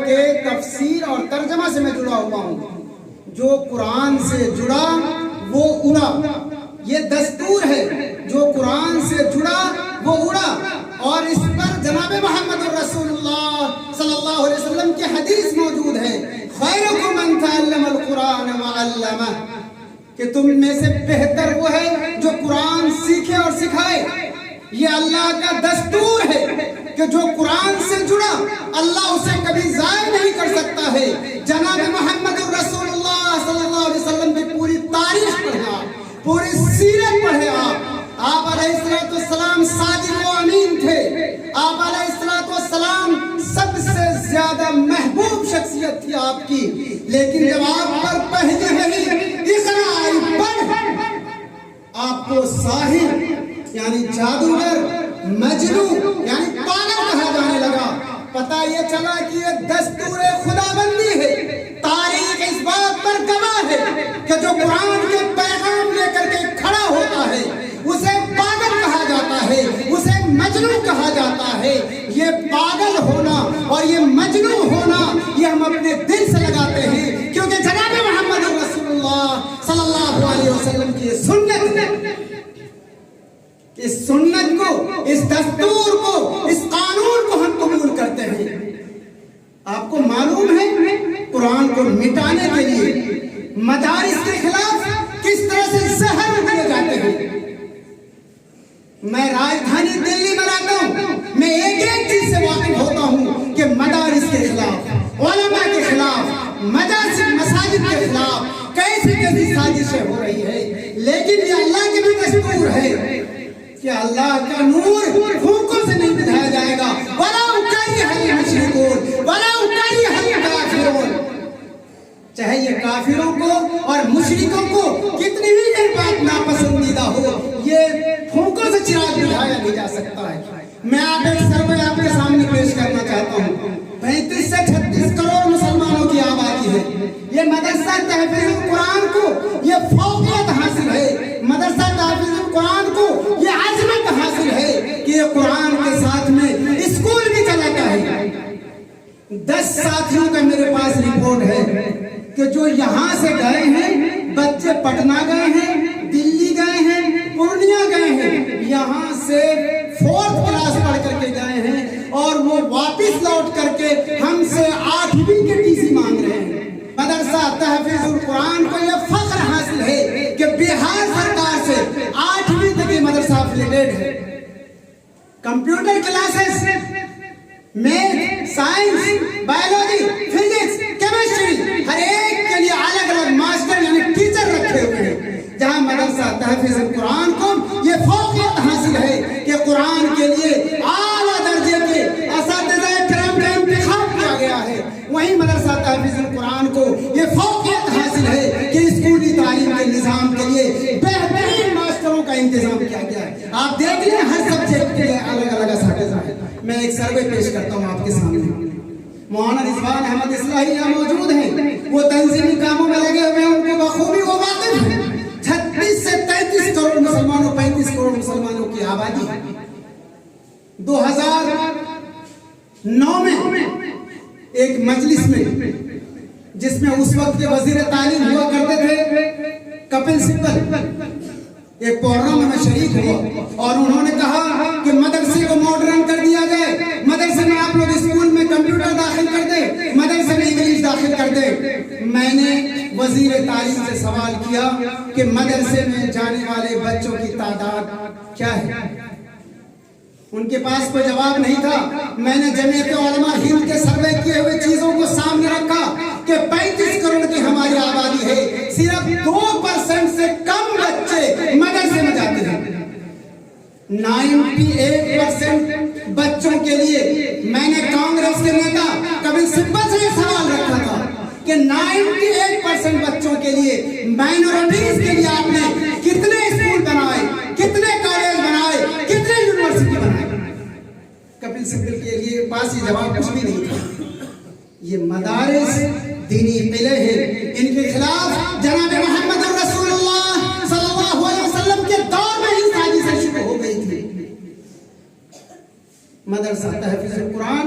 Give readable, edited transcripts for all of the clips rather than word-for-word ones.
کے تفسیر اور ترجمہ سے میں جڑا ہوا ہوں. جو قرآن سے جڑا وہ اڑا. یہ دستور ہے. جو قرآن سے جڑا وہ اڑا. اور اس پر جناب محمد رسول اللہ صلی اللہ علیہ وسلم کی حدیث موجود ہے, خیرکم من تعلم القرآن وعلمہ, کہ تم میں سے بہتر وہ ہے جو قرآن سیکھے اور سکھائے. یہ اللہ کا دستور ہے کہ جو قرآن سے جڑا اللہ اسے کبھی ضائع نہیں کر سکتا ہے. جناب محمد رسول اللہ صلی اللہ علیہ وسلم کی پوری تاریخ پڑھیں آپ, پوری سیرت پڑھیں آپ. آپ علیہ السلام صادق و امین تھے. آپ علیہ السلام سب سے زیادہ محبوب شخصیت تھی آپ کی. لیکن جب آپ پر پہلی وحی اقرا آئی پڑھ, آپ کو ساحر یعنی جادوگر, مجنون یعنی پاگل کہا جانے لگا. پتہ یہ چلا کہ یہ دستور خدا بندی ہے. تاریخ اس بات پر گواہ ہے کہ جو قرآن کے پیغام لے کر کے کھڑا ہوتا ہے اسے پاگل کہا جاتا ہے, اسے مجنون کہا جاتا ہے. یہ پاگل ہونا اور یہ مجنون ہونا یہ ہم اپنے دل سے لگاتے ہیں, کیونکہ جناب محمد رسول اللہ صلی اللہ علیہ وسلم کی سنت ہے. اس سنت کو, اس دستور کو, اس قانون کو ہم قبول کرتے ہیں. آپ کو معلوم ہے قرآن کو مٹانے کے لیے مدارس کے خلاف کس طرح سے زہر اگلے جاتے ہیں. میں راجدھانی دلی میں رہتا ہوں, میں ایک چیز سے واقف ہوتا ہوں کہ مدارس کے خلاف, علماء کے خلاف, مساجد کے خلاف کیسی سازشیں ہو رہی ہے. لیکن یہ اللہ کی بھی دستور ہے کہ اللہ کا نور پھونکوں سے نہیں بجھایا جائے گا. وَلَوْ كَرِهَ الْمُشْرِكُونَ وَلَوْ كَرِهَ الْكَافِرُونَ. چاہے یہ کافروں کو اور مشرکوں کو کتنی بھی یہ بات ناپسندیدہ ہو, یہ پھونکوں سے چراغ بجھایا نہیں جا سکتا ہے. میں آپ ایک سروے آپ کے سامنے پیش کرنا چاہتا ہوں. 35 سے 36 کروڑ مسلمانوں کی آبادی ہے. یہ مدرسہ تحفیظ القرآن کو یہ فوقیت حاصل ہے. مدرسہ تحفیظ القرآن کو یہ عظمت حاصل ہے کہ یہ قرآن کے ساتھ میں اسکول بھی چلاتا ہے. 10 ساتھیوں کا میرے پاس رپورٹ ہے کہ جو یہاں سے گئے ہیں, بچے پٹنہ گئے ہیں, دلی گئے ہیں, پورنیہ گئے ہیں, یہاں سے 4th کلاس پڑھ کر کے گئے ہیں اور وہ واپس لوٹ کر کے ہم سے 8ویں کے ٹی سی مانگ رہے ہیں. مدرسہ تحفیظ القرآن کو یہ فخر حاصل ہے کہ بہار سرکار سے 8ویں تک یہ مدرسہ افیلیٹڈ ہے. Computer classes, math, science, biology, physics, chemistry, ہر ایک کے لیے الگ الگ ماسٹر یعنی ٹیچر رکھے ہوئے ہیں. جہاں مدرسہ تحفیظ القرآن کو یہ فوقیت حاصل ہے کہ قرآن کے لیے اعلیٰ درجے کے اساتذہ کرام کا انتخاب کیا گیا ہے, وہیں مدرسہ تحفیظ القرآن کو یہ فوقیت حاصل ہے کہ اسکولی تعلیم کے نظام کے لیے بہترین ماسٹروں کا انتظام کیا گیا ہے. آپ دیکھ لیں ہر سبجیکٹ کے لیے الگ الگ اساتذہ ہیں. میں ایک سروے پیش کرتا ہوں آپ کے سامنے. مولانا رضوان احمد اصلاحی یہاں موجود ہیں, وہ تنظیمی کاموں میں لگے ہوئے ہیں, ان کو بخوبی وہ واقف ہیں. 36 سے 33 کروڑ مسلمانوں, 35 کروڑ مسلمانوں کی آبادی ہے. 2009 میں ایک مجلس میں, جس میں اس وقت کے وزیر تعلیم ہوا کرتے تھے کپل سبل, ایک پروگرام میں شریک ہوا اور انہوں نے کہا کہ مدرسے کو ماڈرن کر دیا جائے, مدرسے میں آپ لوگ اسکول میں کمپیوٹر داخل کر دیں, مدرسے میں انگلش داخل کر دیں. میں نے وزیر تعلیم سے سوال کیا کہ مدرسے میں جانے والے بچوں کی تعداد کیا ہے. ان کے پاس کوئی جواب نہیں تھا. میں نے جمعیت علماء ہند کے سروے کیے ہوئے چیزوں کو سامنے رکھا کہ 35 کروڑ کی ہماری آبادی ہے, صرف 2% سے کم بچے مدرسے میں جاتے ہیں. 98% بچوں کے لیے میں نے کانگریس کے نیتا کپل سبل سے یہ سوال رکھا تھا کہ 98% بچوں کے لیے, مائنورٹیز کے لیے آپ نے کتنے اسکول بنائے, کتنے کالج بنائے, کتنے یونیورسٹی بنائے. کپل سبل کے لیے پاس یہ جواب کچھ بھی نہیں تھا. یہ مدارس دینی قلعے ہیں, ان کے خلاف جناب محمد رسول اللہ صلی اللہ علیہ وسلم کے دور میں ہی سازشیں شروع ہو گئی تھی. مدرسہ تحفیظ القرآن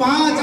5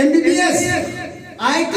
MBBS, IT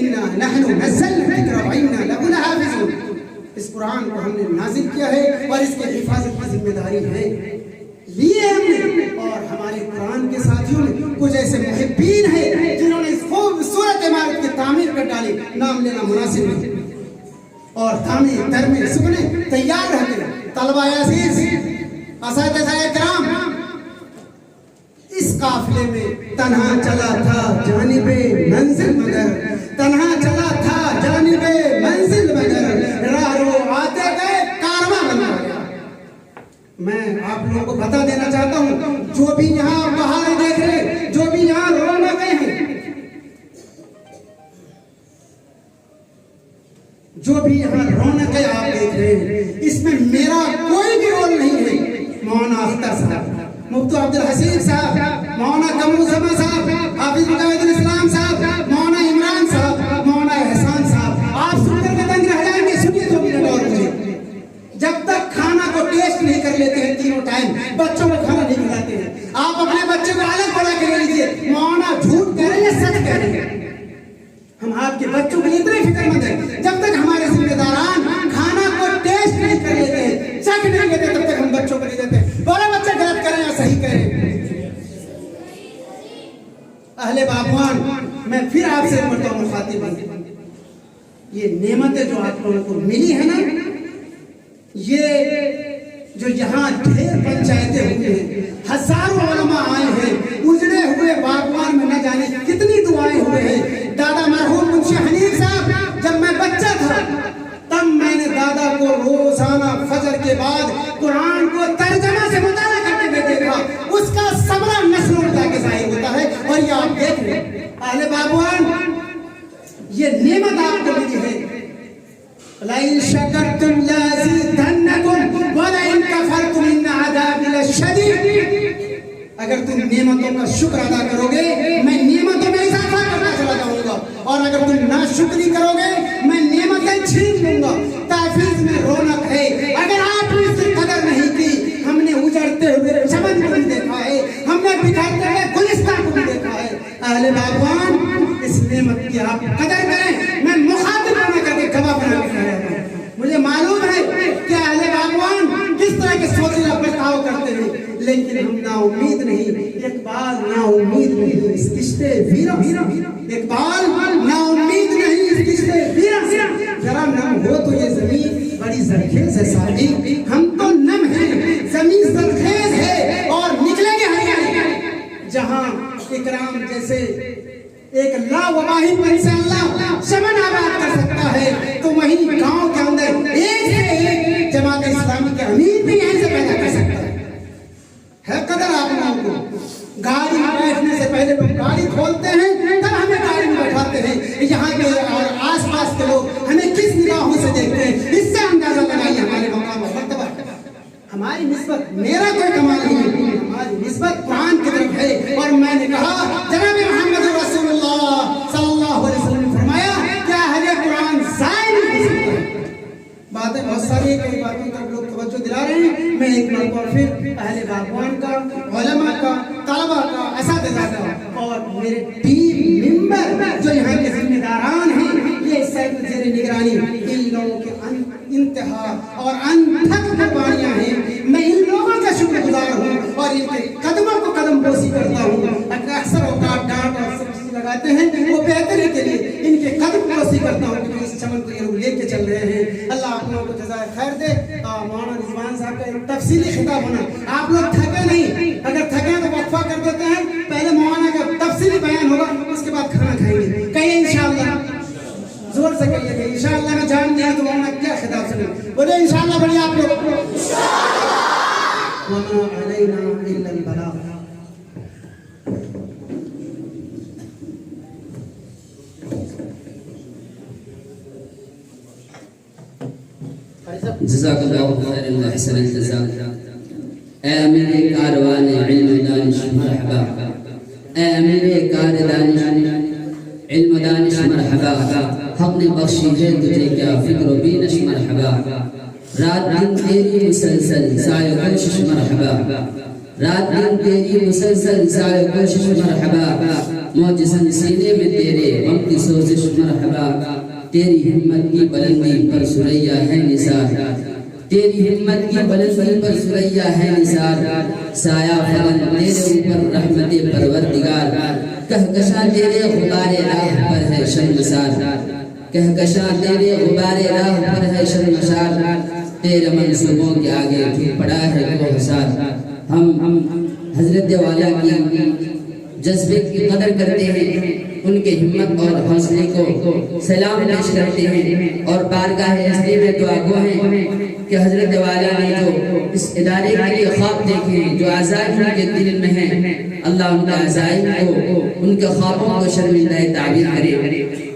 انا نحن نزلنا الذکر وانا لہ لحافظون. اس قرآن کو ہم نے نازل کیا ہے اور اس کی حفاظت کی ذمہ داری ہے لیے ہم نے. اور ہمارے قرآن کے ساتھیوں میں کچھ ایسے محبین ہیں جنہوں نے اس خوبصورت عمارت کی تعمیر کر ڈالی. نام لینا مناسب نہیں. اور تعمیر ترمیم سکنے تیار رہتے ہیں. طلبہ عزیز، اساتذہ کرام، اس قافلے میں تنہا چلا تھا جانب منزل مگر، تنہا چلا تھا جانب منزل مگر، راہ رو آتے گئے کارواں بنا گیا. میں آپ لوگوں کو بتا دینا چاہتا ہوں، جو بھی یہاں بہار دیکھ رہے، جو بھی یہاں رونا گئے ہیں، جو بھی یہاں رونق ہے آپ دیکھ رہے ہیں، اس میں میرا کوئی بھی رول نہیں ہے. مولانا اختر صاحب، مفتی عبد الحسین صاحب، مولانا قمر الزمان صاحب، حافظ مجاہد الاسلام صاحب، مولانا عمران صاحب، مولانا احسان صاحب، آپ سن کر کے دنگ رہ جائیں گے. سنیے 2 منٹ اور مجھے. جب تک کھانا کو ٹیسٹ نہیں کر لیتے ہیں تینوں ٹائم، بچوں کو کھانا نہیں کھلاتے ہیں. آپ اپنے بچے کو الگ پڑھا کے لے لیجیے. مولانا جھوٹ کہہ رہے ہیں سچ کہہ رہے ہیں. ہم آپ کے بچوں کے لیے اتنے فکر مند ہیں. جب تک ہمارے ذمہ داران کھانا کو ٹیسٹ نہیں کر لیتے ہیں، چکھ نہیں لیتے، تب تک ہم بچوں کو نہیں دیتے. بولے بچے غلط کریں یا صحیح کریں. اہل باغوان، میں پھر آپ سے ایک مرتبہ مخاطب ہوں. یہ نعمتیں جو آپ لوگوں کو ملی ہیں نا، یہ جو یہاں ڈھیر پنچایتیں ہوئی ہیں، ہزاروں علماء آئے ہیں، اجڑے ہوئے باغوان میں نہ جانے کتنی دعائیں ہوئے ہیں. دادا مرحوم منشی حنیف صاحب، جب میں بچہ تھا تب میں نے دادا کو روزانہ فجر کے بعد قرآن کو ترجمہ سے مطالعہ کرتے ہوئے دیکھا. اس کا ثمرہ نسلوں میں جا کے ظاہر ہوتا ہے. اور یہ آپ دیکھ رہے ہیں اہل باغوان، یہ نعمت آپ کو ملی ہے. لَئِن شَكَرْتُمْ لَأَزِيدَنَّكُمْ وَلَئِن كَفَرْتُمْ إِنَّ عَذَابِي لَشَدِيدٌ. اگر تم نعمتوں کا شکر ادا کرو گے، میں نعمتوں میں اضافہ کرنا چلا جاؤں گا. اور اگر تم ناشکری کرو گے، میں نعمتیں چھین لوں گا. تحفیظ میں رونق ہے. اگر آپ نے اس کی قدر نہیں کی، ہم نے اجڑتے ہوئے چمن کو بھی دیکھا ہے، ہم نے بکھرتے ہوئے گلستان کو بھی دیکھا ہے. اہل باغوان، اس نعمت کی آپ قدر کریں. میں مخاطب بنا کر کے گواہ بنا کے کہہ رہا ہوں. مجھے معلوم ہے کہ اہل باغوان کس طرح کے سوچنا برتاؤ کرتے ہیں، لیکن ہم نا امید نہیں. اقبال نا امید نہیں اس کشتے ویرا، اقبال نا امید نہیں اس کشتے ویرا. ذرا نم ہو تو یہ زمین بڑی زرخیز ہے ساجی. ہم تو نم ہیں، زمین زرخیز ہے اور نکلیں گے ہریالی. جہاں اکرام جیسے ایک لا وباہی پر سے اللہ چمن آباد کر سکتا ہے، تو وہیں گاؤں کے اندر ایک سے ایک جماعت اسلامی کے امیر بھی یہیں سے پیدا کر سکتا ہے. قدر آپ لوگوں کو. گاڑی میں بیٹھنے سے پہلے لوگ گاڑی کھولتے ہیں، تب ہمیں گاڑی میں بیٹھاتے ہیں. یہاں کے اور آس پاس کے لوگ ہمیں کس نگاہوں سے دیکھتے ہیں، اس سے اندازہ لگائیے ہمارے مقام اور مرتبہ. ہماری نسبت میرا کوئی کمال نہیں ہے، ہماری نسبت قرآن کی طرف ہے. اور میں نے کہا جناب محمد رسول اللہ صلی اللہ علیہ وسلم نے فرمایا کہ اہل قرآن ضائع نہیں ہو سکتے. باتیں بہت ساری ہیں، کئی باتوں پر لوگ توجہ دلا رہے ہیں. میں ایک مرتبہ پھر اہل باغوان کا، علماء کا، طلبہ کا، اساتذہ کا اور میرے ٹیم ممبر جو یہاں کے ذمہ داران ہیں، یہ سب زیر نگرانی ان لوگوں کے انتہا اور انتھک قربانیاں ہیں. میں ان لوگوں کا شکر گزار ہوں اور ان کے قدموں کو قدم بوسی کرتا ہوں. اکثر اوقات ڈانٹ اور سب چیز لگاتے ہیں، وہ بہتری کے لیے ان کے قدم بوسی کرتا ہوں کہ اس چمن کو یہ لوگ لے کے چل رہے ہیں. اللہ آپ لوگوں کو جزائے خیر دے. مولانا رضوان صاحب کا ایک تفصیلی خطاب ہونا. آپ لوگ تھکے نہیں، اگر تھکے تو وقفہ کر دیتے ہیں. پہلے مولانا کا تفصیلی بیان ہوگا، اس کے بعد کھانا کھائیں گے. کہیے انشاءاللہ، زور سے کہیے کہ انشاءاللہ. میں جان نہیں تو مولانا کیا خطاب سنیں. بولے انشاءاللہ. بڑی آپ لوگ وما علینا الا البلاغ. جزاک اللہ خیر و احسن الجزاء. اے امیر کاروان علم دانش مرحبا، اے امیر کار دانش علم دانش مرحبا. حق نے بخشی ہے تجھے کیا فکر و بینش مرحبا. رات دن تیری مسلسل سائے کوشش مرحبا، رات دن تیری مسلسل سائے کوشش مرحبا. موجزن سینے میں تیرے غم کی سوزش مرحبا، تیری ہمت کی بلندی پر سریا ہے نثار، تیری ہمت کی بلندی پر سریا ہے نثار، سایہ فلن تیرے اوپر رحمت پروردگار، کہکشاں تیرے غبار راہ پر ہے شرمسار، کہکشاں تیرے غبار راہ پر ہے شرمسار، تیرے منصوبوں کے آگے جھک پڑا ہے کوہسار۔ ہم حضرت والا کی جذبے کی قدر کرتے ہیں، ان کے ہمت اور حوصلے کو سلام پیش کرتے ہیں، اور بارگاہ ہستی میں دعا گو ہیں کہ حضرت والا نے جو اس ادارے کے لیے خواب دیکھے ہیں، جو عزائم ان کے دل میں ہیں، اللہ ان کے عزائم کو، ان کے خوابوں کو شرمندہ تعبیر کرے۔